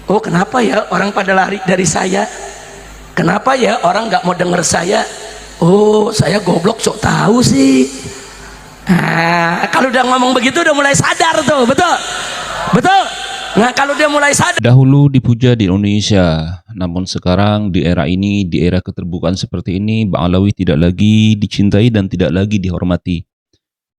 Oh, kenapa ya orang pada lari dari saya? Kenapa ya orang nggak mau denger saya? Oh, saya goblok sok tahu sih. Nah, kalau udah ngomong begitu udah mulai sadar tuh, betul? Betul? Nah, kalau dia mulai sadar. Dahulu dipuja di Indonesia, namun sekarang di era ini, di era keterbukaan seperti ini, Bang Alawi tidak lagi dicintai dan tidak lagi dihormati.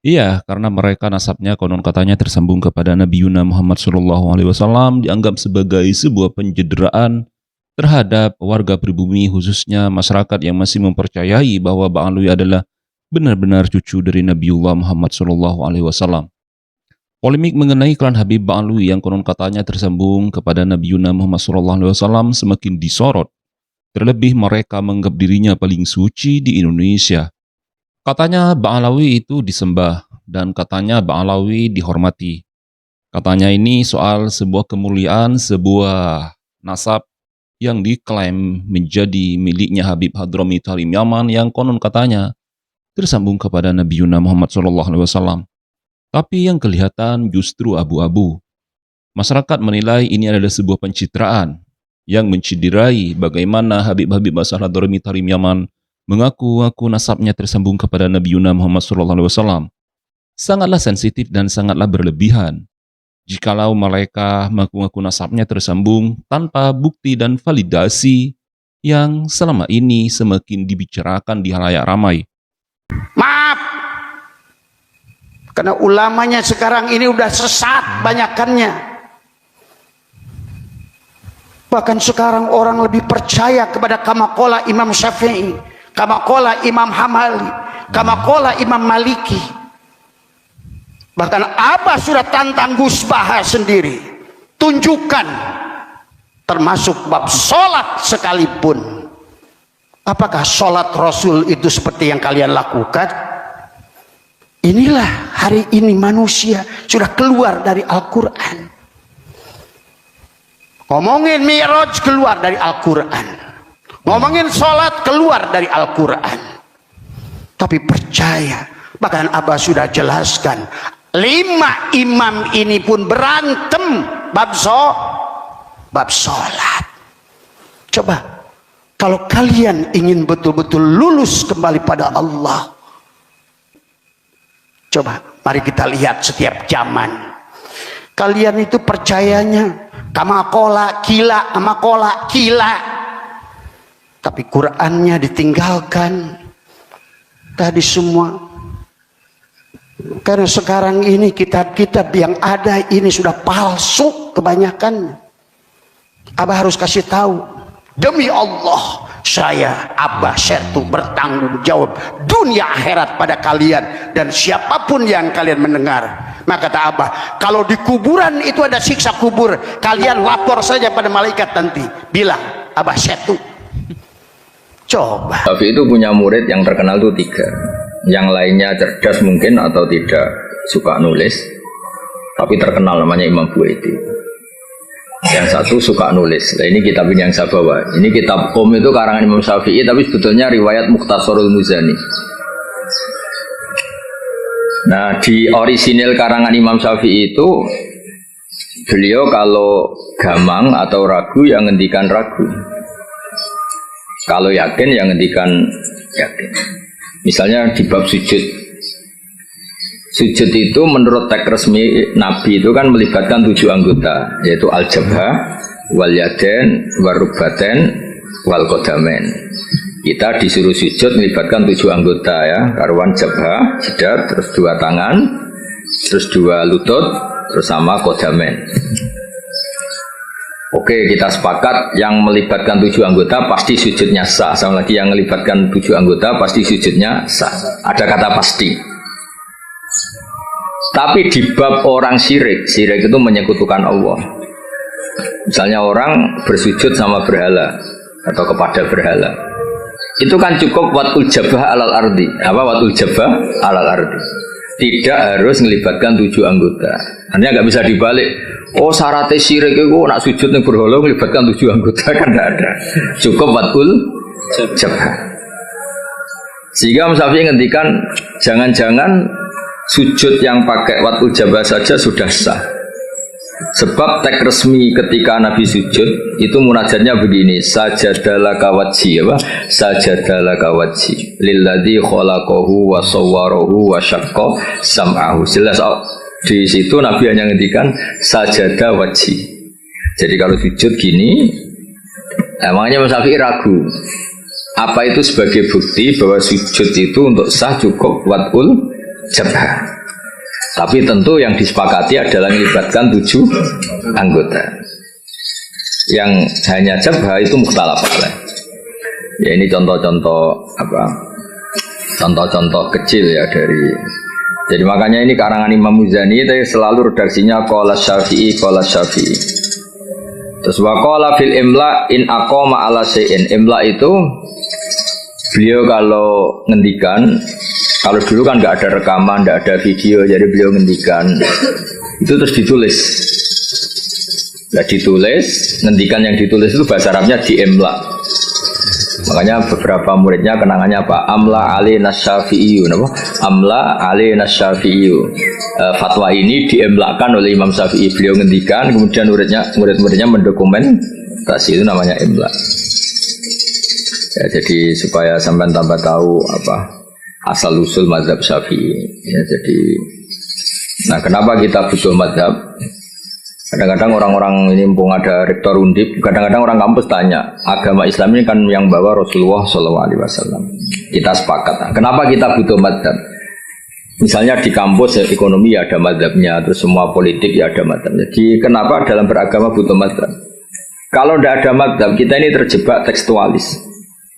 Iya, karena mereka nasabnya konon katanya tersambung kepada Nabi Yuna Muhammad SAW, dianggap sebagai sebuah pencederaan terhadap warga pribumi, khususnya masyarakat yang masih mempercayai bahwa Bang Alawi adalah benar-benar cucu dari Nabiullah Muhammad SAW. Polemik mengenai klan Habib Bang Alawi yang konon katanya tersambung kepada Nabi Yuna Muhammad SAW semakin disorot. Terlebih mereka menganggap dirinya paling suci di Indonesia. Katanya Bang Alawi itu disembah dan katanya Bang Alawi dihormati. Katanya ini soal sebuah kemuliaan, sebuah nasab yang diklaim menjadi miliknya Habib Hadramit Halim Yaman yang konon katanya tersambung kepada Nabi Yuna Muhammad SAW. Tapi yang kelihatan justru abu-abu. Masyarakat menilai ini adalah sebuah pencitraan yang menciderai bagaimana Habib-Habib Asal Hadramit Halim Yaman mengaku-ngaku nasabnya tersambung kepada Nabi Yuna Muhammad SAW. Sangatlah sensitif dan sangatlah berlebihan jikalau mereka mengaku-ngaku nasabnya tersambung tanpa bukti dan validasi yang selama ini semakin dibicarakan di halayak ramai. Maaf, karena ulamanya sekarang ini udah sesat banyakannya. Bahkan sekarang orang lebih percaya kepada kamakola Imam Syafi'i, kamakola Imam Hamali, kamakola Imam Maliki. Bahkan Abah sudah tantang Gus Baha sendiri, tunjukkan termasuk bab sholat sekalipun. Apakah sholat Rasul itu seperti yang kalian lakukan? Inilah hari ini manusia sudah keluar dari Al-Quran. Ngomongin Mi'raj keluar dari Al-Quran. Ngomongin sholat keluar dari Al-Quran. Tapi percaya, bahkan Abah sudah jelaskan, 5 imam ini pun berantem bab sholat. Coba, kalau kalian ingin betul-betul lulus kembali pada Allah, coba mari kita lihat setiap zaman. Kalian itu percayanya kamakola kila, kamakola kila, tapi Qurannya ditinggalkan tadi semua. Karena sekarang ini kitab-kitab yang ada ini sudah palsu kebanyakan. Abah harus kasih tahu, demi Allah saya Abah Setu bertanggung jawab dunia akhirat pada kalian dan siapapun yang kalian mendengar. Maka kata Abah, kalau di kuburan itu ada siksa kubur, kalian lapor saja pada malaikat nanti, bilang Abah Setu. Coba. Tapi itu punya murid yang terkenal itu 3. Yang lainnya cerdas mungkin atau tidak suka nulis, tapi terkenal namanya Imam Buaiti. Yang satu suka nulis. Nah, ini kitab yang saya bawa. Ini kitab itu karangan Imam Syafi'i, tapi sebetulnya riwayat Mukhtasarul Muzani. Nah, di orisinil karangan Imam Syafi'i itu beliau kalau gamang atau ragu yang ngendikan ragu, kalau yakin yang ngendikan yakin. Misalnya di bab sujud, sujud itu menurut teks resmi Nabi itu kan melibatkan 7 anggota, yaitu al-jabhah, wal yaden, warubaten, wal qadamen. Kita disuruh sujud melibatkan 7 anggota ya, karuan jabhah, jidat, terus 2 tangan, terus 2 lutut, terus sama qadamen. Oke, kita sepakat yang melibatkan 7 anggota pasti sujudnya sah. Sama lagi yang melibatkan 7 anggota pasti sujudnya sah. Ada kata pasti. Tapi di bab orang syirik, syirik itu menyekutukan Allah. Misalnya orang bersujud sama berhala atau kepada berhala. Itu kan cukup watul jabah alal ardi. Apa watul jabah alal ardi? Tidak harus melibatkan 7 anggota. Artinya nggak bisa dibalik. Oh syaratnya syirik itu nak sujud yang berhala melibatkan 7 anggota, kan tidak ada. Cukup watul jabah. Sehingga Imam Syafi'i ngendikan jangan-jangan sujud yang pakai watul jabah saja sudah sah. Sebab teks resmi ketika Nabi sujud itu munajatnya begini, sajadalaka wajhi apa? Sajadalaka wajhi lilladzi khalaqahu wa sawwarahu wa syaqqa sam'ahu. Jelas di situ Nabi hanya ngendikan sajada wajhi. Jadi kalau sujud gini, emangnya Mas Syafi'i ragu. Apa itu sebagai bukti bahwa sujud itu untuk sah cukup watul jabhah. Tapi tentu yang disepakati adalah melibatkan 7 anggota. Yang hanya jabhah itu mukhtalaf alaih. Ya ini contoh-contoh apa? Contoh-contoh kecil ya dari. Jadi makanya ini karangan Imam Muzani itu selalu redaksinya qala Syafi'i qala Syafi'i. Terus waqala fil imla in aqama ala syai'in. Imla itu beliau kalau ngendikan, kalau dulu kan nggak ada rekaman, nggak ada video, jadi beliau ngendikan itu terus ditulis. Nah ditulis, ngendikan yang ditulis itu bahasa Arabnya diemla. Makanya beberapa muridnya kenangannya apa? Amla ali nasyafi'iyu, apa? Amla ali nasyafi'iyu. Fatwa ini diemlakan oleh Imam Syafi'i. Beliau ngendikan, kemudian murid-muridnya mendokumentasi, itu namanya emla. Ya, jadi supaya sampai tambah tahu apa asal usul mazhab Syafi'i. Ya, jadi, nah kenapa kita butuh mazhab? Kadang-kadang orang-orang ini mumpung ada rektor undip, kadang-kadang orang kampus tanya, agama Islam ini kan yang bawa Rasulullah SAW. Kita sepakat. Nah, kenapa kita butuh mazhab? Misalnya di kampus ya, ekonomi ya ada mazhabnya, terus semua politik ya ada mazhabnya. Jadi kenapa dalam beragama butuh mazhab? Kalau tidak ada mazhab, kita ini terjebak tekstualis.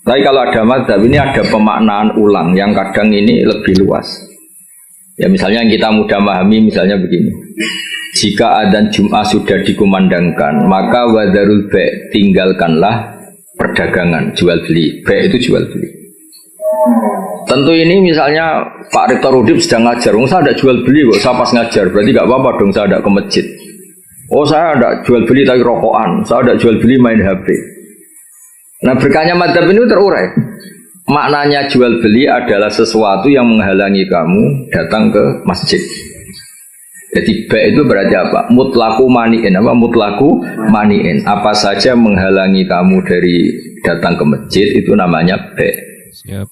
Tapi kalau ada mazhab ini ada pemaknaan ulang yang kadang ini lebih luas. Ya misalnya yang kita mudah memahami misalnya begini. Jika adzan Jum'ah sudah dikumandangkan, maka wadarul bai', tinggalkanlah perdagangan, jual beli. Bai' itu jual beli. Tentu ini misalnya Pak Rektor Udip sedang ngajar, saya ada jual beli kok, saya pas ngajar, berarti gak apa-apa dong saya ada ke masjid. Oh saya ada jual beli tapi rokokan, saya ada jual beli main HP. Nah berkahnya madhab ini terurai. Maknanya jual beli adalah sesuatu yang menghalangi kamu datang ke masjid. Jadi ba' itu berarti apa? Mutlaku mani'in. Apa? Mutlaku mani'in. Apa saja menghalangi kamu dari datang ke masjid itu namanya ba'. Siap.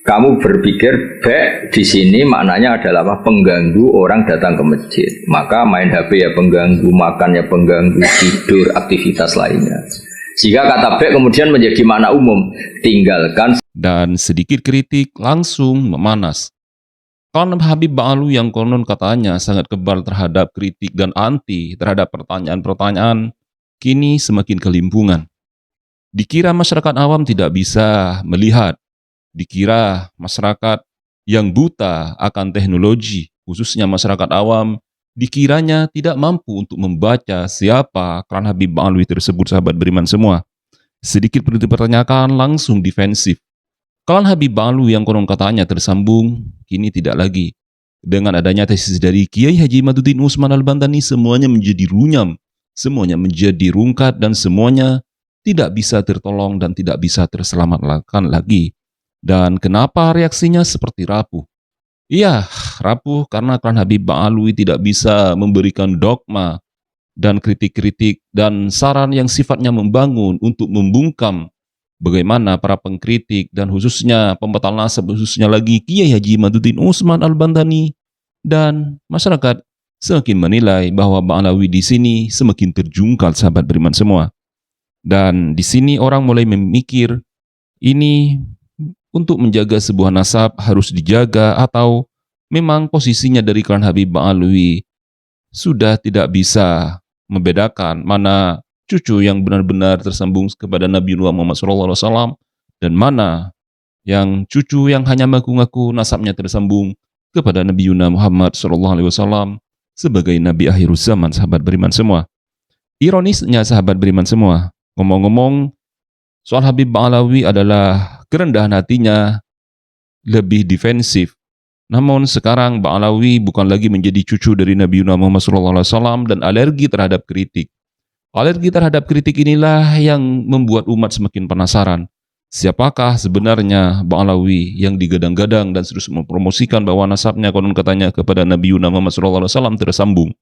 Kamu berpikir ba' di sini maknanya adalah apa? Pengganggu orang datang ke masjid. Maka main HP ya pengganggu, makan ya pengganggu, tidur, aktivitas lainnya. Jika kata ba' kemudian menjadi makna umum, tinggalkan. Dan sedikit kritik langsung memanas. Karena Habib Ba'alu yang konon katanya sangat kebal terhadap kritik dan anti terhadap pertanyaan-pertanyaan, kini semakin kelimpungan. Dikira masyarakat awam tidak bisa melihat, dikira masyarakat yang buta akan teknologi, khususnya masyarakat awam, dikiranya tidak mampu untuk membaca siapa Klan Habib Ba'alu tersebut, sahabat beriman semua. Sedikit dipertanyakan langsung defensif. Klan Habib Ba'alu yang konon katanya tersambung, kini tidak lagi. Dengan adanya tesis dari Kiai Haji Imaduddin Usman Al-Bantani, semuanya menjadi runyam, semuanya menjadi rungkat, dan semuanya tidak bisa tertolong dan tidak bisa terselamatkan lagi. Dan kenapa reaksinya seperti rapuh? Iya, rapuh karena Klan Habib Ba'alu tidak bisa memberikan dogma dan kritik-kritik dan saran yang sifatnya membangun untuk membungkam bagaimana para pengkritik dan khususnya pembatal nasab, khususnya lagi Kiai Haji Imaduddin Usman Al-Bantani dan masyarakat semakin menilai bahwa Ba'alawi di sini semakin terjungkal, sahabat beriman semua. Dan di sini orang mulai memikir ini untuk menjaga sebuah nasab harus dijaga atau memang posisinya dari Klan Habib Ba'alawi sudah tidak bisa membedakan mana cucu yang benar-benar tersambung kepada Nabi Muhammad SAW dan mana yang cucu yang hanya mengaku-ngaku nasabnya tersambung kepada Nabi Muhammad SAW sebagai Nabi akhir zaman, sahabat beriman semua. Ironisnya, sahabat beriman semua, ngomong-ngomong soal Habib Ba'alawi adalah kerendahan hatinya lebih defensif. Namun sekarang Ba'alawi bukan lagi menjadi cucu dari Nabi Muhammad SAW dan alergi terhadap kritik. Alergi terhadap kritik inilah yang membuat umat semakin penasaran. Siapakah sebenarnya Ba'alawi yang digadang-gadang dan terus mempromosikan bahwa nasabnya konon katanya kepada Nabi Muhammad SAW tersambung.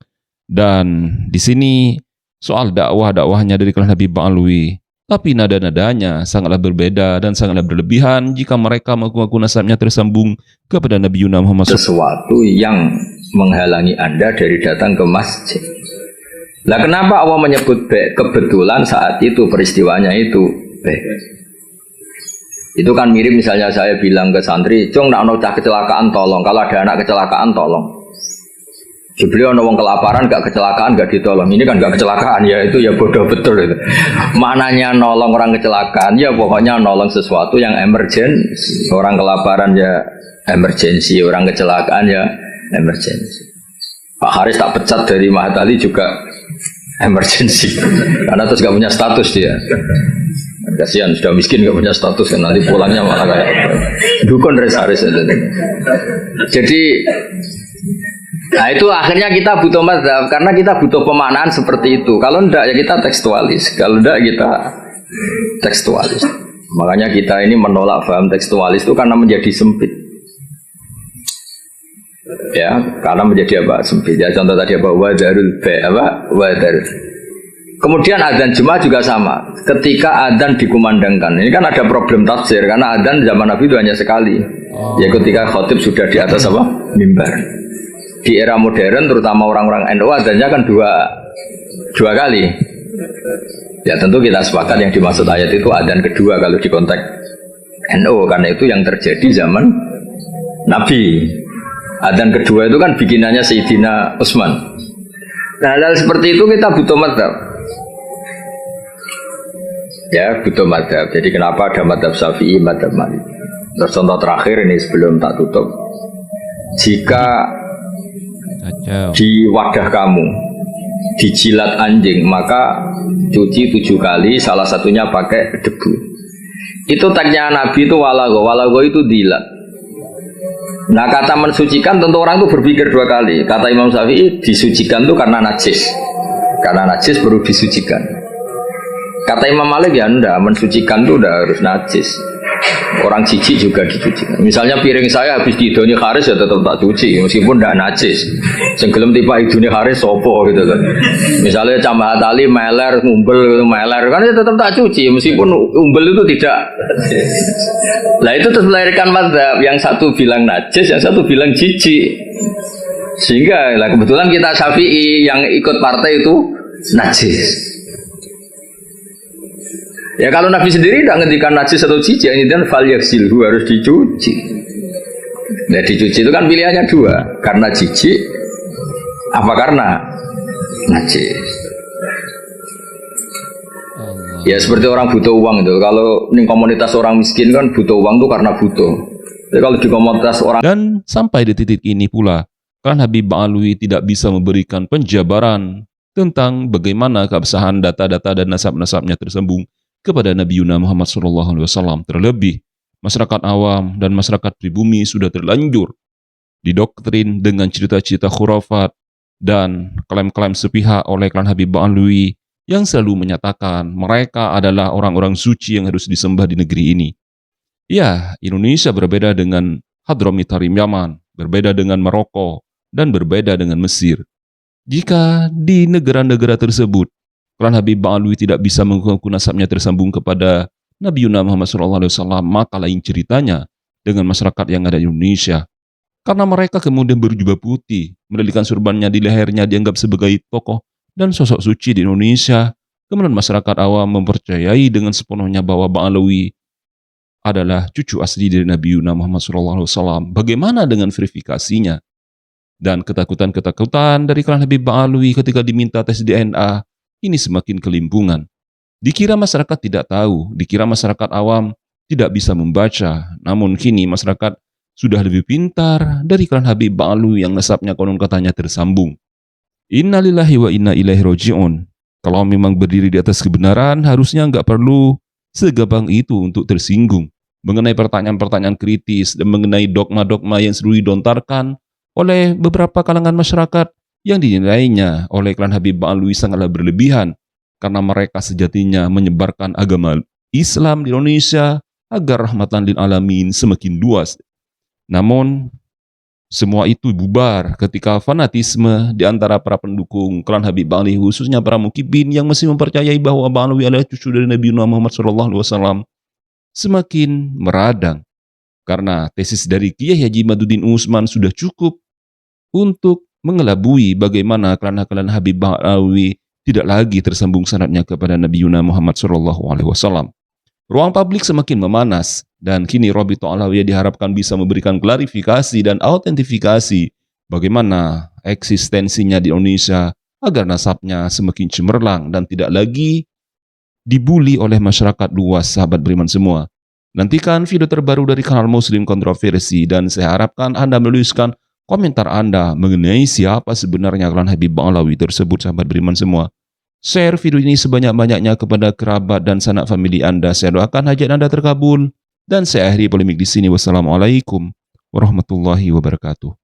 Dan di sini soal dakwahnya dari kalangan Habib Ba'alwi, tapi nada-nadanya sangatlah berbeda dan sangatlah berlebihan jika mereka mengaku nasabnya tersambung kepada Nabi Yuna Muhammad SAW. Sesuatu yang menghalangi Anda dari datang ke masjid. Lah kenapa Allah menyebut baik? Kebetulan saat itu peristiwanya itu baik. Itu kan mirip misalnya saya bilang ke santri, "Cung, nak ono cah kecelakaan tolong. Kalau ada anak kecelakaan tolong." Beliau orang kelaparan, gak kecelakaan, gak ditolong. Ini kan gak kecelakaan, ya itu ya bodoh betul itu. Mananya nolong orang kecelakaan, ya pokoknya nolong sesuatu yang emergency. Orang kelaparan ya emergency, orang kecelakaan ya emergency. Pak Haris tak pecat dari Mahatali juga emergency, karena terus gak punya status dia. Kasihan sudah miskin gak punya status kan, nanti pulangnya malah kayak dukun Haris. Jadi nah itu akhirnya kita butuh mazhab karena kita butuh pemaknaan seperti itu. Kalau enggak ya kita tekstualis. Kalau enggak kita tekstualis. Makanya kita ini menolak paham tekstualis itu karena menjadi sempit. Ya, karena menjadi apa? Sempit. Ya contoh tadi apa? Wadarul wadar. Kemudian adzan Jumat juga sama. Ketika adzan dikumandangkan, ini kan ada problem tafsir karena adzan zaman Nabi itu hanya sekali. Ya ketika khotib sudah di atas apa? Mimbar. Di era modern terutama orang-orang NU adzannya kan dua kali. Ya tentu kita sepakat yang dimaksud ayat itu adzan kedua kalau di konteks NU, karena itu yang terjadi zaman Nabi. Adzan kedua itu kan bikinannya Sayyidina Utsman. Nah hal seperti itu kita butuh mazhab. Ya butuh mazhab. Jadi kenapa ada mazhab Syafi'i, mazhab Maliki. Terus contoh terakhir ini sebelum tak tutup. Jika di wadah kamu dijilat anjing, maka cuci 7 kali, salah satunya pakai debu. Itu tagnya Nabi itu walago itu dilat. Nah kata mensucikan tentu orang itu berpikir 2 kali. Kata Imam Syafi'i disucikan itu karena najis, perlu disucikan. Kata Imam Malik ya enggak, mensucikan itu udah harus najis. Orang jijik juga dicuci. Misalnya piring saya habis didoni Haris ya tetap tak cuci meskipun tidak najis. Senggelem tiba idune Haris sopo gitu kan. Misalnya Cambah tali meler ngumbel kan ya tetap tak cuci meskipun umbel itu tidak. Lah itu terus melahirkan mazhab, yang satu bilang najis, yang satu bilang jijik. Sehingga lah kebetulan kita Syafi'i yang ikut partai itu najis. Ya kalau Nabi sendiri tidak ngendikan najis atau jijik, ini dan fal yaghsilhu, harus dicuci. Nah dicuci itu kan pilihannya 2, karena jijik apa karena najis. Ya seperti orang butuh uang itu. Kalau ini komunitas orang miskin kan butuh uang itu karena butuh. Jadi kalau di komunitas orang. Dan sampai di titik ini pula, kan Habib Ba'alwi tidak bisa memberikan penjabaran tentang bagaimana keabsahan data-data dan nasab-nasabnya tersambung kepada Nabi Yuna Muhammad SAW. Terlebih, masyarakat awam dan masyarakat pribumi sudah terlanjur didoktrin dengan cerita-cerita khurafat dan klaim-klaim sepihak oleh klan Habib Ba'alwi yang selalu menyatakan mereka adalah orang-orang suci yang harus disembah di negeri ini. Ya, Indonesia berbeda dengan Hadramit Harim Yaman, berbeda dengan Maroko, dan berbeda dengan Mesir. Jika di negara-negara tersebut klan Habib Ba'alwi tidak bisa mengaku nasabnya tersambung kepada Nabi Yuna Muhammad SAW, maka lain ceritanya dengan masyarakat yang ada di Indonesia. Karena mereka kemudian berjubah putih, mendirikan surbannya di lehernya dianggap sebagai tokoh dan sosok suci di Indonesia. Kemudian masyarakat awam mempercayai dengan sepenuhnya bahwa Ba'alwi adalah cucu asli dari Nabi Yuna Muhammad SAW. Bagaimana dengan verifikasinya? Dan ketakutan-ketakutan dari klan Habib Ba'alwi ketika diminta tes DNA, ini semakin kelimpungan. Dikira masyarakat tidak tahu, dikira masyarakat awam tidak bisa membaca. Namun kini masyarakat sudah lebih pintar dari klan Habib Ba'alwi yang nasabnya konon katanya tersambung. Innalillahi wa inna ilaihi raji'un. Kalau memang berdiri di atas kebenaran, harusnya nggak perlu segampang itu untuk tersinggung mengenai pertanyaan-pertanyaan kritis dan mengenai dogma-dogma yang selalu didontarkan oleh beberapa kalangan masyarakat yang dinilainya oleh klan Habib Ba'alwi sangatlah berlebihan karena mereka sejatinya menyebarkan agama Islam di Indonesia agar rahmatan lil alamin semakin luas. Namun Semua itu bubar ketika fanatisme di antara para pendukung klan Habib Ba'alawi, khususnya para mukibin yang masih mempercayai bahwa Ba'alawi adalah cucu dari Nabi Muhammad SAW, semakin meradang. Karena tesis dari Kiai Haji Maduddin Usman sudah cukup untuk mengelabui bagaimana klan Habib Ba'alawi tidak lagi tersambung sanadnya kepada Nabi Muhammad SAW. Ruang publik semakin memanas, dan kini Rabithah Alawiyah diharapkan bisa memberikan klarifikasi dan autentifikasi bagaimana eksistensinya di Indonesia agar nasabnya semakin cemerlang dan tidak lagi dibully oleh masyarakat luas, sahabat beriman semua. Nantikan video terbaru dari kanal Muslim Kontroversi, dan saya harapkan Anda menuliskan komentar Anda mengenai siapa sebenarnya klan Habib Ba'alawi tersebut, sahabat beriman semua. Share video ini sebanyak-banyaknya kepada kerabat dan sanak famili Anda. Saya doakan hajat Anda terkabul. Dan saya akhiri polemik di sini. Wassalamualaikum warahmatullahi wabarakatuh.